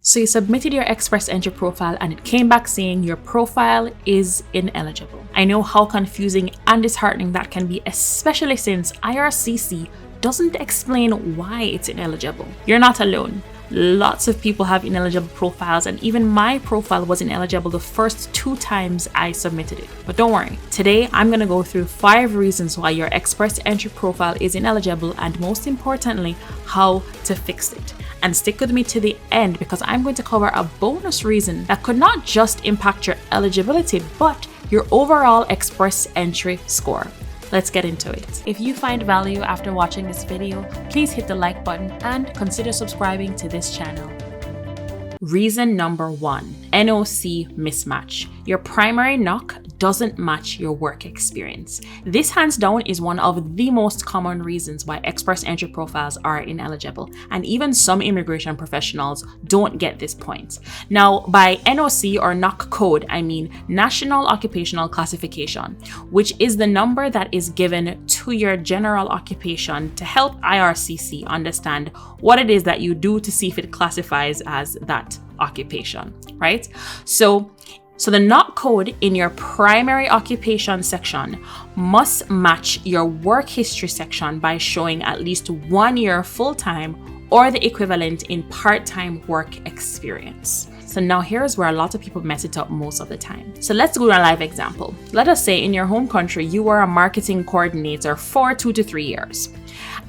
So you submitted your express entry profile and it came back saying your profile is ineligible. I know how confusing and disheartening that can be, especially since IRCC doesn't explain why it's ineligible. You're not alone. Lots of people have ineligible profiles, and even my profile was ineligible the first 2 times I submitted it. But don't worry, today I'm going to go through 5 reasons why your express entry profile is ineligible, and most importantly, how to fix it. And stick with me to the end, because I'm going to cover a bonus reason that could not just impact your eligibility, but your overall express entry score. Let's get into it. If you find value after watching this video, please hit the like button and consider subscribing to this channel. Reason number 1, NOC mismatch. Your primary knock doesn't match your work experience. This hands down is one of the most common reasons why express entry profiles are ineligible, and even some immigration professionals don't get this point. Now, by NOC or knock code, I mean National Occupational Classification, which is the number that is given to your general occupation to help IRCC understand what it is that you do to see if it classifies as that occupation, right? So the knock code in your primary occupation section must match your work history section by showing at least 1 year full-time or the equivalent in part-time work experience. So now here's where a lot of people mess it up most of the time. So let's go to a live example. Let us say in your home country, you were a marketing coordinator for 2 to 3 years.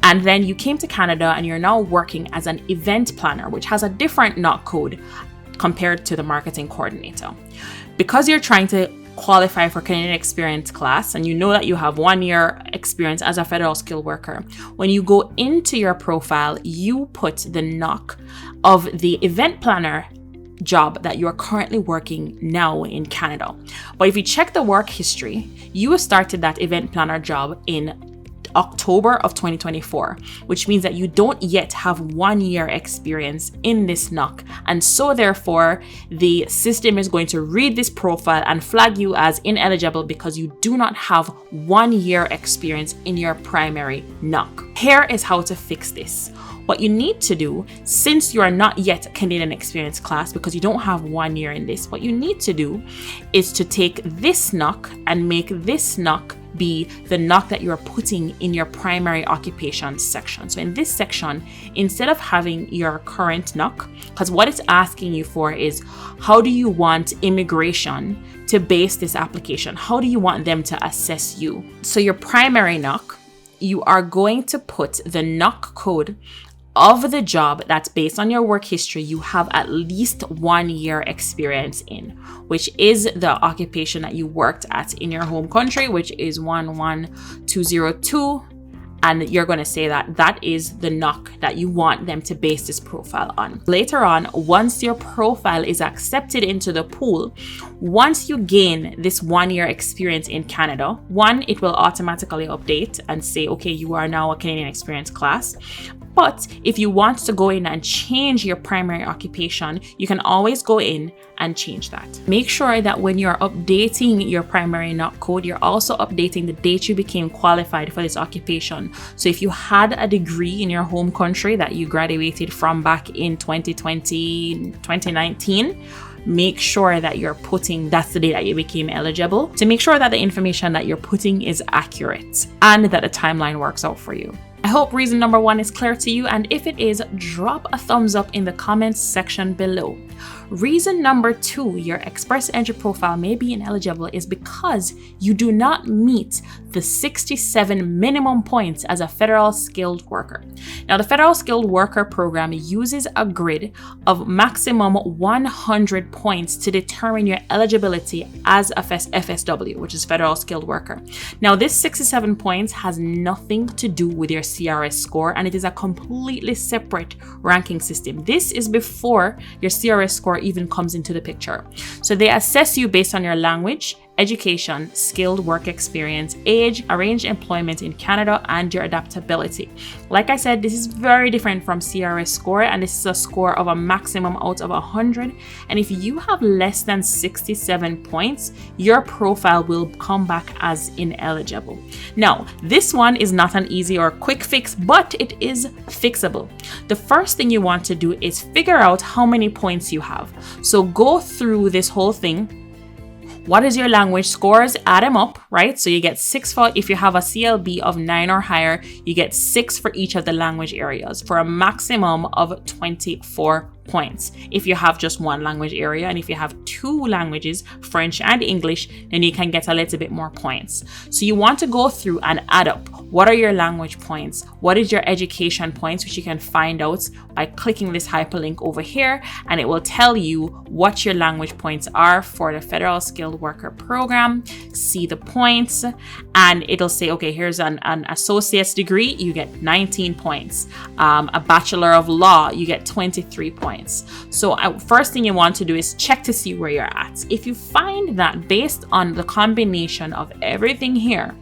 And then you came to Canada and you're now working as an event planner, which has a different knock code compared to the marketing coordinator. Because you're trying to qualify for Canadian Experience class and you know that you have 1 year experience as a federal skilled worker, when you go into your profile, you put the knock of the event planner job that you are currently working now in Canada. But if you check the work history, you started that event planner job in October of 2024, which means that you don't yet have 1 year experience in this knock. And so therefore, the system is going to read this profile and flag you as ineligible because you do not have 1 year experience in your primary knock. Here is how to fix this. What you need to do, since you are not yet Canadian Experience class because you don't have 1 year in this, what you need to do is to take this knock and make this knock be the knock that you're putting in your primary occupation section. So in this section, instead of having your current knock, because what it's asking you for is how do you want immigration to base this application? How do you want them to assess you? So your primary knock, you are going to put the knock code of the job that's based on your work history you have at least 1 year experience in, which is the occupation that you worked at in your home country, which is 11202. And you're going to say that that is the knock that you want them to base this profile on. Later on, once your profile is accepted into the pool, once you gain this 1 year experience in Canada, one, it will automatically update and say, okay, you are now a Canadian Experience class. But if you want to go in and change your primary occupation, you can always go in and change that. Make sure that when you're updating your primary knock code, you're also updating the date you became qualified for this occupation. So if you had a degree in your home country that you graduated from back in 2020, 2019, make sure that you're putting that's the date that you became eligible, to make sure that the information that you're putting is accurate and that the timeline works out for you. I hope reason number 1 is clear to you, and if it is, drop a thumbs up in the comments section below. Reason number 2, your express entry profile may be ineligible is because you do not meet the 67 minimum points as a federal skilled worker. Now, the federal skilled worker program uses a grid of maximum 100 points to determine your eligibility as a FSW, which is federal skilled worker. Now, this 67 points has nothing to do with your CRS score, and it is a completely separate ranking system. This is before your CRS score even comes into the picture. So they assess you based on your language, education, skilled work experience, age, arranged employment in Canada, and your adaptability. Like I said, this is very different from CRS score, and this is a score of a maximum out of 100. And if you have less than 67 points, your profile will come back as ineligible. Now, this one is not an easy or quick fix, but it is fixable. The first thing you want to do is figure out how many points you have. So go through this whole thing. What is your language scores? Add them up, right? So you get 6 for, if you have a CLB of 9 or higher, you get 6 for each of the language areas for a maximum of 24 points. If you have just one language area, and if you have 2 languages, French and English, then you can get a little bit more points. So you want to go through and add up. What are your language points? What is your education points, which you can find out by clicking this hyperlink over here, and it will tell you what your language points are for the Federal Skilled Worker Program. See the points, and it'll say, okay, here's an associate's degree, you get 19 points. A Bachelor of Law, you get 23 points. So first thing you want to do is check to see where you're at. If you find that based on the combination of everything here,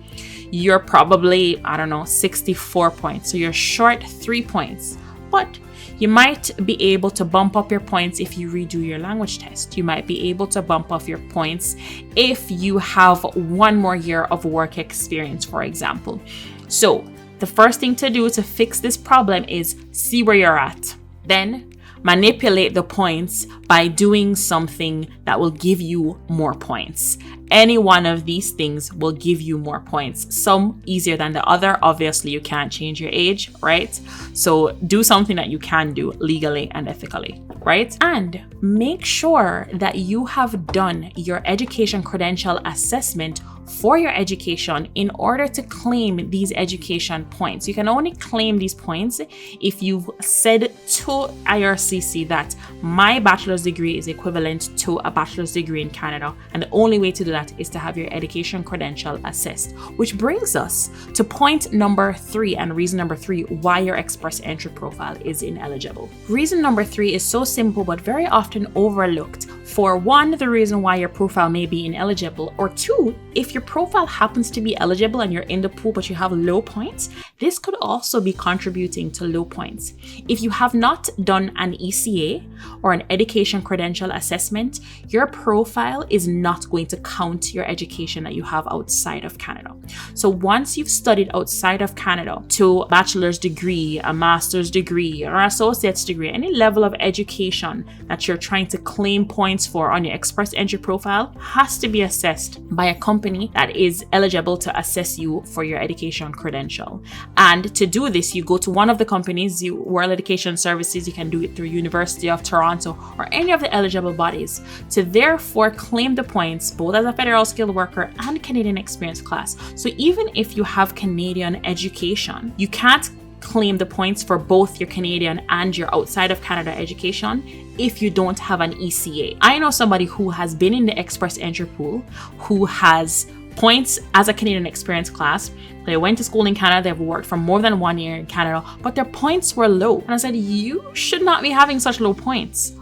you're probably, 64 points. So you're short 3 points, but you might be able to bump up your points if you redo your language test. You might be able to bump up your points if you have 1 more year of work experience, for example. So the first thing to do to fix this problem is see where you're at. Then manipulate the points by doing something that will give you more points. Any one of these things will give you more points. Some easier than the other. Obviously, you can't change your age, right? So do something that you can do legally and ethically, right? And make sure that you have done your education credential assessment for your education in order to claim these education points. You can only claim these points if you've said to IRCC that my bachelor's degree is equivalent to a bachelor's degree in Canada, and the only way to do that is to have your education credential assessed. Which brings us to point number 3 and reason number 3 why your express entry profile is ineligible. Reason number 3 is so simple but very often overlooked. For 1, the reason why your profile may be ineligible, or 2, if your profile happens to be eligible and you're in the pool but you have low points, this could also be contributing to low points. If you have not done an ECA or an education credential assessment, your profile is not going to count your education that you have outside of Canada. So once you've studied outside of Canada to a bachelor's degree, a master's degree, or associate's degree, any level of education that you're trying to claim points for on your express entry profile has to be assessed by a company that is eligible to assess you for your education credential. And to do this, you go to one of the companies, World Education Services, you can do it through University of Toronto or any of the eligible bodies, to therefore claim the points both as a federal skilled worker and Canadian experience class. So even if you have Canadian education, you can't claim the points for both your Canadian and your outside of Canada education if you don't have an ECA. I know somebody who has been in the express entry pool who has points as a Canadian experience class. They went to school in Canada, they've worked for more than 1 year in Canada, but their points were low. And I said, you should not be having such low points.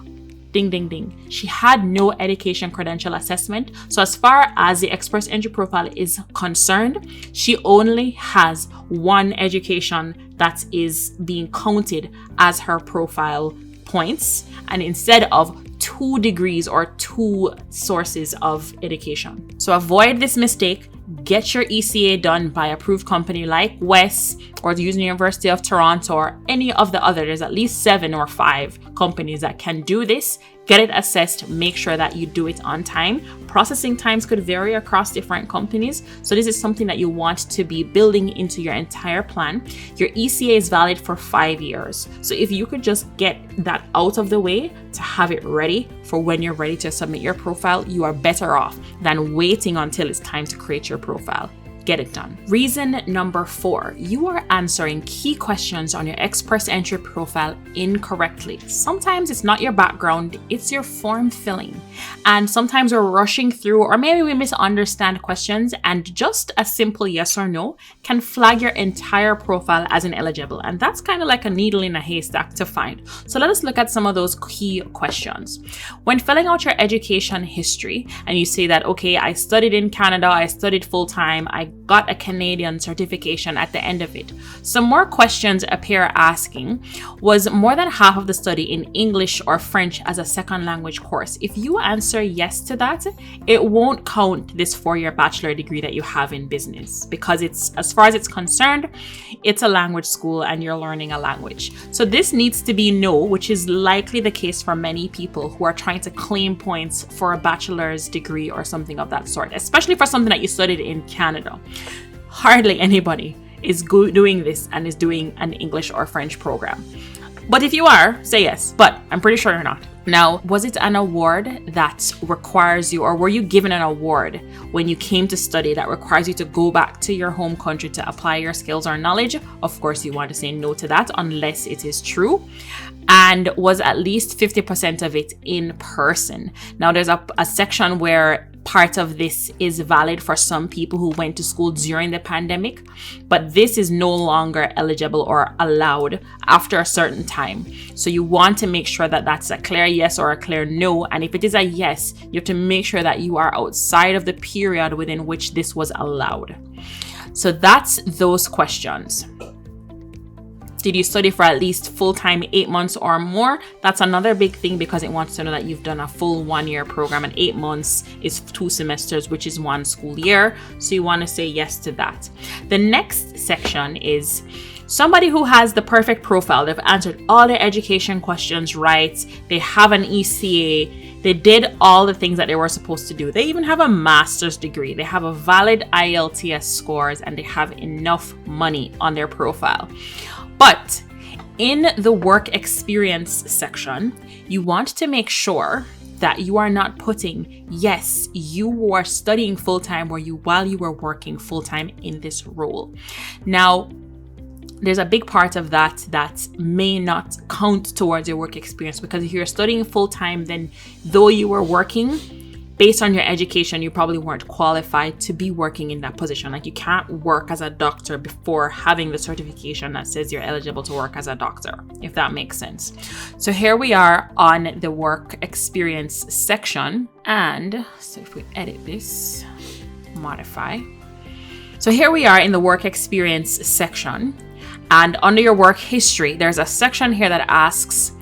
Ding, ding, ding. She had no education credential assessment. So as far as the express entry profile is concerned, she only has 1 education that is being counted as her profile points, and instead of 2 degrees or 2 sources of education. So avoid this mistake. Get your ECA done by an approved company like WES or the University of Toronto or any of the other. There's at least 7 or 5 companies that can do this. Get it assessed. Make sure that you do it on time. Processing times could vary across different companies. So this is something that you want to be building into your entire plan. Your ECA is valid for 5 years. So if you could just get that out of the way to have it ready for when you're ready to submit your profile, you are better off than waiting until it's time to create your profile. get it done. Reason number 4, you are answering key questions on your Express Entry profile incorrectly. Sometimes it's not your background, it's your form filling. And sometimes we're rushing through, or maybe we misunderstand questions, and just a simple yes or no can flag your entire profile as ineligible. And that's kind of like a needle in a haystack to find. So let us look at some of those key questions. When filling out your education history and you say that, okay, I studied in Canada, I studied full-time, I got a Canadian certification at the end of it. Some more questions appear asking, was more than half of the study in English or French as a second language course? If you answer yes to that, it won't count this 4-year bachelor degree that you have in business, because it's, as far as it's concerned, it's a language school and you're learning a language. So this needs to be no, which is likely the case for many people who are trying to claim points for a bachelor's degree or something of that sort, especially for something that you studied in Canada. Hardly anybody is doing this and is doing an English or French program. But if you are, say yes, but I'm pretty sure you're not. Now, was it an award that requires you, or were you given an award when you came to study that requires you to go back to your home country to apply your skills or knowledge? Of course, you want to say no to that unless it is true. And was at least 50% of it in person? Now, there's a section where part of this is valid for some people who went to school during the pandemic, but this is no longer eligible or allowed after a certain time. So you want to make sure that that's a clear yes or a clear no. And if it is a yes, you have to make sure that you are outside of the period within which this was allowed. So that's those questions. Did you study for at least full-time 8 months or more? That's another big thing, because it wants to know that you've done a full 1-year program, and 8 months is 2 semesters, which is 1 school year. So you want to say yes to that. The next section is somebody who has the perfect profile. They've answered all their education questions right. They have an ECA. They did all the things that they were supposed to do. They even have a master's degree. They have a valid IELTS scores, and they have enough money on their profile. But in the work experience section, you want to make sure that you are not putting, yes, you were studying full-time while you were working full-time in this role. Now, there's a big part of that may not count towards your work experience, because if you're studying full-time, then though you were working, based on your education, you probably weren't qualified to be working in that position. Like, you can't work as a doctor before having the certification that says you're eligible to work as a doctor, if that makes sense. So here we are on the work experience section. And so if we edit this, modify. So here we are in the work experience section. And under your work history, there's a section here that asks,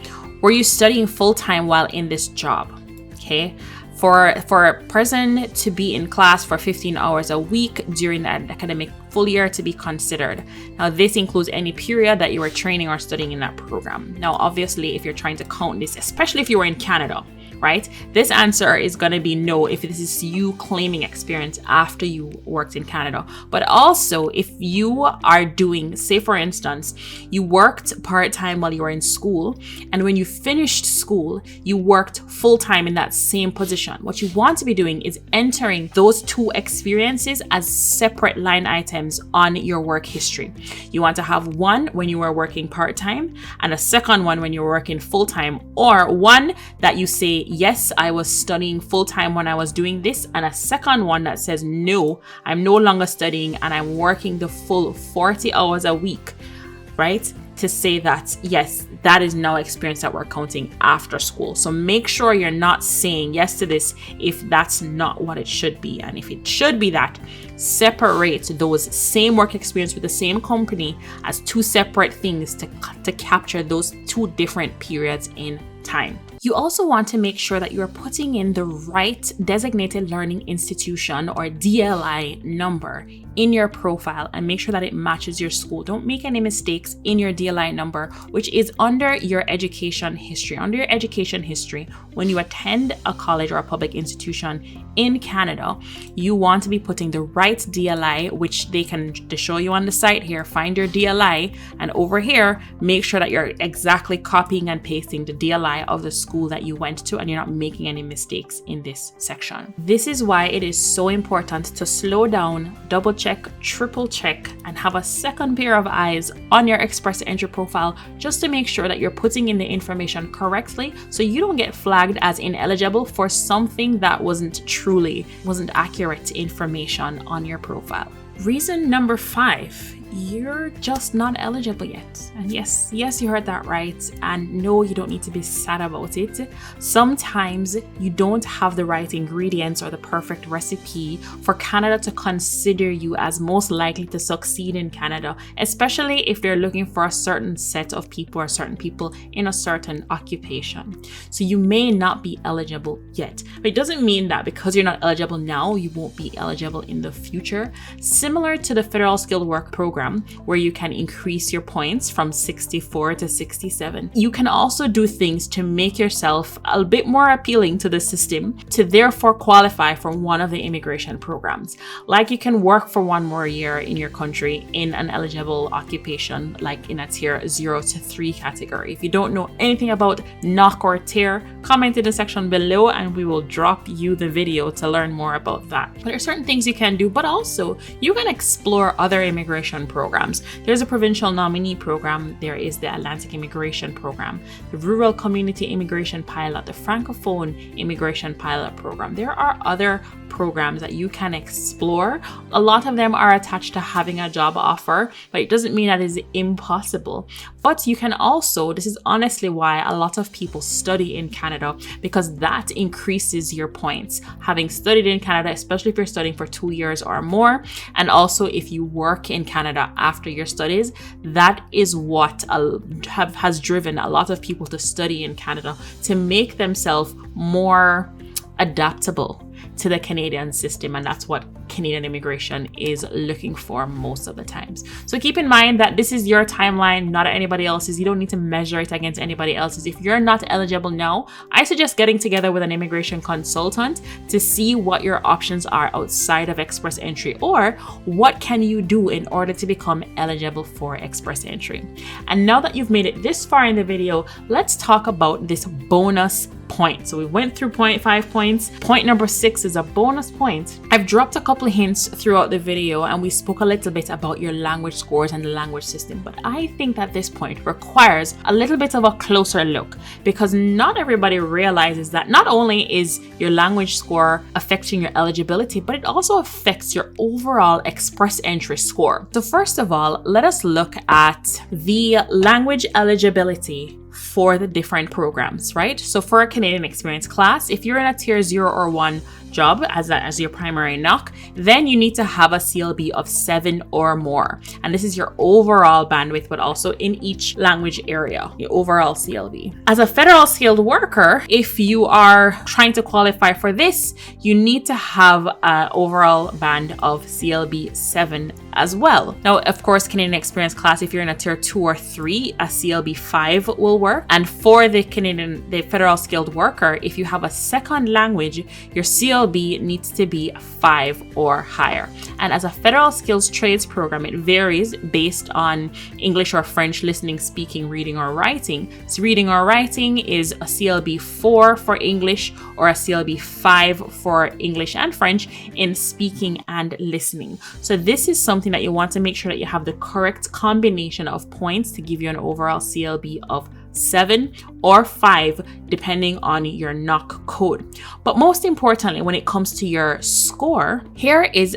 were you studying full-time while in this job? Okay. For a person to be in class for 15 hours a week during the academic full year to be considered. Now, this includes any period that you were training or studying in that program. Now, obviously, if you're trying to count this, especially if you were in Canada, right? This answer is going to be no if this is you claiming experience after you worked in Canada. But also, if you are doing, say for instance, you worked part-time while you were in school, and when you finished school, you worked full-time in that same position. What you want to be doing is entering those 2 experiences as separate line items on your work history. You want to have one when you were working part-time and a second one when you were working full-time, or one that you say, yes, I was studying full-time when I was doing this, and a second one that says, no, I'm no longer studying and I'm working the full 40 hours a week, right? To say that, yes, that is now experience that we're counting after school. So make sure you're not saying yes to this if that's not what it should be. And if it should be that, separate those same work experience with the same company as 2 separate things to capture those 2 different periods in time. You also want to make sure that you are putting in the right designated learning institution or DLI number in your profile, and make sure that it matches your school. Don't make any mistakes in your DLI number, which is under your education history. Under your education history, when you attend a college or a public institution in Canada, you want to be putting the right DLI, which they show you on the site here. Find your DLI, and over here, make sure that you're exactly copying and pasting the DLI of the school school that you went to and you're not making any mistakes in this section. This is why it is so important to slow down, double check, triple check, and have a second pair of eyes on your Express Entry profile just to make sure that you're putting in the information correctly so you don't get flagged as ineligible for something that wasn't accurate information on your profile. Reason number 5, you're just not eligible yet. And yes, you heard that right. And no, you don't need to be sad about it. Sometimes you don't have the right ingredients or the perfect recipe for Canada to consider you as most likely to succeed in Canada, especially if they're looking for a certain set of people or certain people in a certain occupation. So you may not be eligible yet, but it doesn't mean that because you're not eligible now, you won't be eligible in the future. Similar to the Federal Skilled Work Program, where you can increase your points from 64 to 67. You can also do things to make yourself a bit more appealing to the system to therefore qualify for one of the immigration programs. Like you can work for one more year in your country in an eligible occupation, like in a tier 0 to 3 category. If you don't know anything about NOC or tier, comment in the section below and we will drop you the video to learn more about that. But there are certain things you can do, but also you can explore other immigration programs. There's a provincial nominee program, there is the Atlantic Immigration Program, the Rural Community Immigration Pilot, the Francophone Immigration Pilot Program. There are other programs that you can explore. A lot of them are attached to having a job offer, but it doesn't mean that it's impossible. But you can also, this is honestly why a lot of people study in Canada, because that increases your points. Having studied in Canada, especially if you're studying for 2 years or more, and also if you work in Canada after your studies, that is what has driven a lot of people to study in Canada, to make themselves more adaptable to the Canadian system, and that's what Canadian immigration is looking for most of the times. So keep in mind that this is your timeline, not anybody else's. You don't need to measure it against anybody else's. If you're not eligible now, I suggest getting together with an immigration consultant to see what your options are outside of Express Entry, or what can you do in order to become eligible for Express Entry. And now that you've made it this far in the video, let's talk about this bonus point. So we went through 5 points. Point number 6 is a bonus point. I've dropped a couple of hints throughout the video and we spoke a little bit about your language scores and the language system, but I think that this point requires a little bit of a closer look, because not everybody realizes that not only is your language score affecting your eligibility, but it also affects your overall Express Entry score. So first of all, let us look at the language eligibility for the different programs, right? So for a Canadian experience class, if you're in a tier 0 or 1 job as your primary NOC, then you need to have a CLB of 7 or more. And this is your overall bandwidth, but also in each language area, your overall CLB. As a federal skilled worker, if you are trying to qualify for this, you need to have an overall band of CLB 7 as well. Now, of course, Canadian experience class, if you're in a tier 2 or 3, a CLB 5 will work. And for the federal skilled worker, if you have a second language, your CLB needs to be 5 or higher. And as a federal skills trades program, it varies based on English or French listening, speaking, reading, or writing. So reading or writing is a CLB 4 for English, or a CLB 5 for English and French in speaking and listening. So this is something that you want to make sure that you have the correct combination of points to give you an overall CLB of 7 or 5 depending on your NOC code. But most importantly, when it comes to your score, here is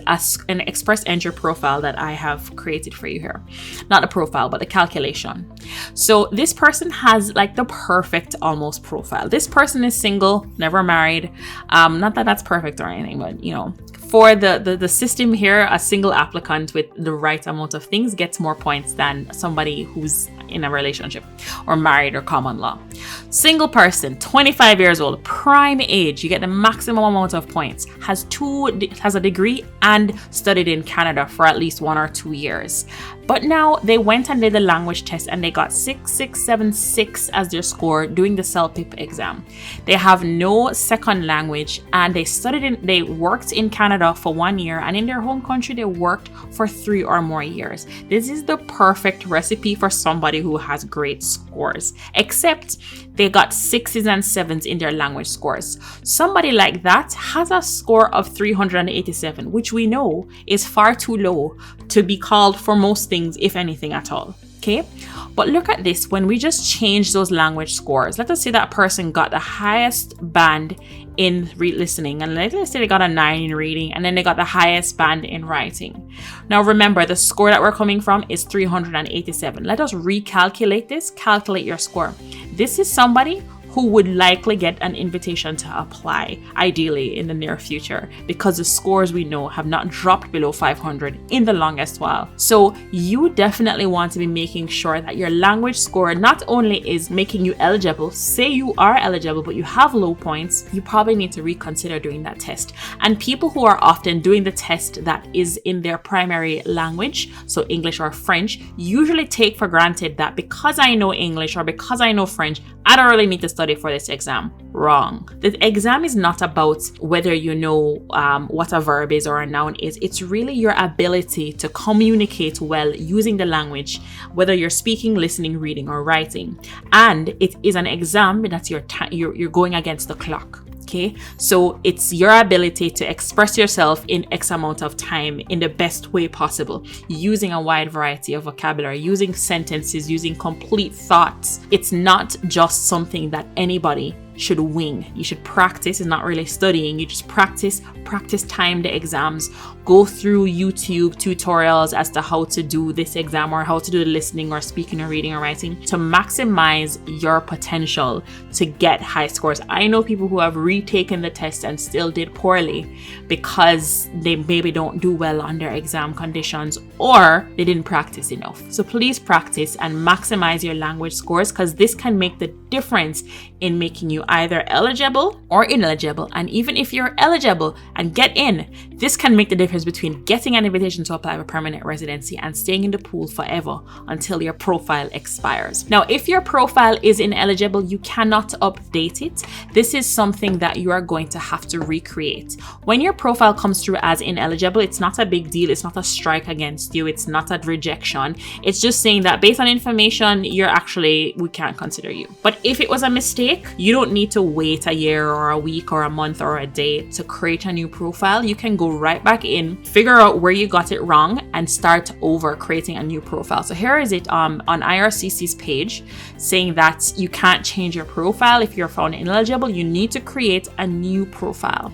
an Express Entry profile that I have created for you here. Not a profile, but a calculation. So this person has like the perfect almost profile. This person is single, never married. Not that that's perfect or anything, but you know, for the system here, a single applicant with the right amount of things gets more points than somebody who's in a relationship or married or common law. Single person, 25 years old, prime age, you get the maximum amount of points, has a degree and studied in Canada for at least 1 or 2 years. But now they went and did the language test and they got 6676 as their score doing the CELPIP exam. They have no second language and they worked in Canada for 1 year, and in their home country they worked for 3 or more years. This is the perfect recipe for somebody who has great scores, except they got 6s and 7s in their language scores. Somebody like that has a score of 387, which we know is far too low to be called for most things, if anything at all. Okay, but look at this. When we just change those language scores, let us say that person got the highest band in listening, and let's say they got a 9 in reading, and then they got the highest band in writing. Now remember, the score that we're coming from is 387. Let us recalculate this. Calculate your score. This is somebody who would likely get an invitation to apply, ideally in the near future, because the scores we know have not dropped below 500 in the longest while. So you definitely want to be making sure that your language score not only is making you eligible, say you are eligible, but you have low points, you probably need to reconsider doing that test. And people who are often doing the test that is in their primary language, so English or French, usually take for granted that because I know English or because I know French, I don't really need to study for this exam. Wrong. The exam is not about whether you know what a verb is or a noun is. It's really your ability to communicate well using the language, whether you're speaking, listening, reading, or writing. And it is an exam that you're going against the clock. Okay, so it's your ability to express yourself in X amount of time in the best way possible, using a wide variety of vocabulary, using sentences, using complete thoughts. It's not just something that anybody should wing. You should practice. It's not really studying. You just practice time the exams, go through YouTube tutorials as to how to do this exam or how to do the listening or speaking or reading or writing to maximize your potential to get high scores. I know people who have retaken the test and still did poorly because they maybe don't do well under exam conditions or they didn't practice enough. So please practice and maximize your language scores, because this can make the difference in making you either eligible or ineligible. And even if you're eligible and get in, this can make the difference between getting an invitation to apply for permanent residency and staying in the pool forever until your profile expires. Now, if your profile is ineligible, you cannot update it. This is something that you are going to have to recreate. When your profile comes through as ineligible, it's not a big deal. It's not a strike against you. It's not a rejection. It's just saying that based on information, we can't consider you. But if it was a mistake, you don't need to wait a year or a week or a month or a day to create a new profile. You can go right back in, figure out where you got it wrong, and start over creating a new profile. So here is it on IRCC's page saying that you can't change your profile if you're found ineligible. You need to create a new profile.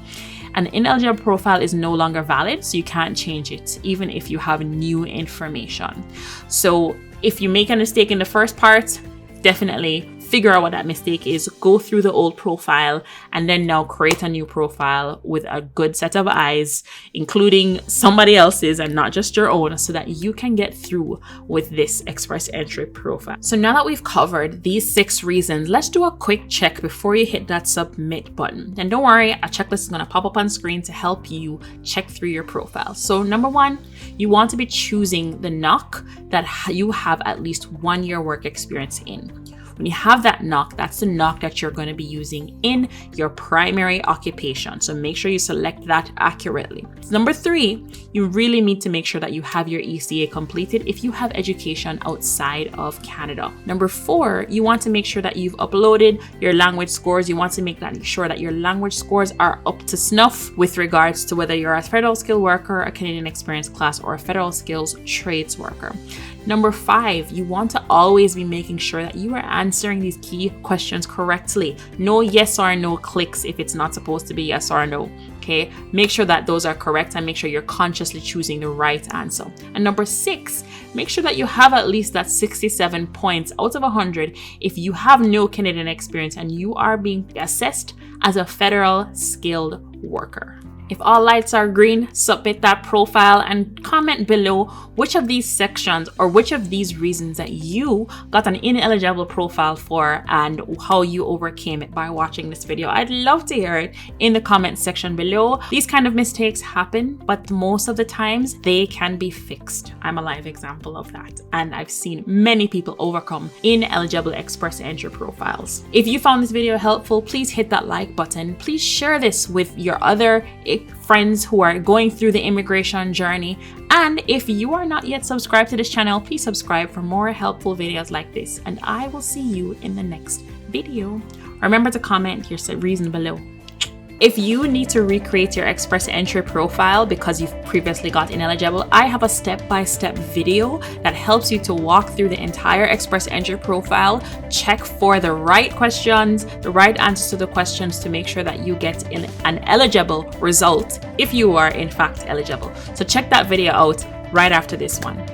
An ineligible profile is no longer valid, so you can't change it even if you have new information. So if you make a mistake in the first part, definitely figure out what that mistake is, go through the old profile, and then now create a new profile with a good set of eyes, including somebody else's and not just your own, so that you can get through with this express entry profile. So now that we've covered these 6 reasons, let's do a quick check before you hit that submit button. And don't worry, a checklist is going to pop up on screen to help you check through your profile. So number 1, you want to be choosing the NOC that you have at least 1 year work experience in. When you have that NOC, that's the NOC that you're going to be using in your primary occupation. So make sure you select that accurately. Number 3, you really need to make sure that you have your ECA completed if you have education outside of Canada. Number 4, you want to make sure that you've uploaded your language scores. You want to make sure that your language scores are up to snuff with regards to whether you're a federal skilled worker, a Canadian experience class, or a federal skills trades worker. Number 5, you want to always be making sure that you are answering these key questions correctly. No yes or no clicks if it's not supposed to be yes or no. Okay, make sure that those are correct and make sure you're consciously choosing the right answer. And number 6, make sure that you have at least that 67 points out of 100 if you have no Canadian experience and you are being assessed as a federal skilled worker. If all lights are green, submit that profile and comment below which of these sections or which of these reasons that you got an ineligible profile for and how you overcame it by watching this video. I'd love to hear it in the comment section below. These kind of mistakes happen, but most of the times they can be fixed. I'm a live example of that, and I've seen many people overcome ineligible express entry profiles. If you found this video helpful, please hit that like button. Please share this with your other friends who are going through the immigration journey. And if you are not yet subscribed to this channel, please subscribe for more helpful videos like this. And I will see you in the next video. Remember to comment your reason below. If you need to recreate your express entry profile because you've previously got ineligible, I have a step-by-step video that helps you to walk through the entire express entry profile, check for the right questions, the right answers to the questions to make sure that you get an eligible result if you are in fact eligible. So check that video out right after this one.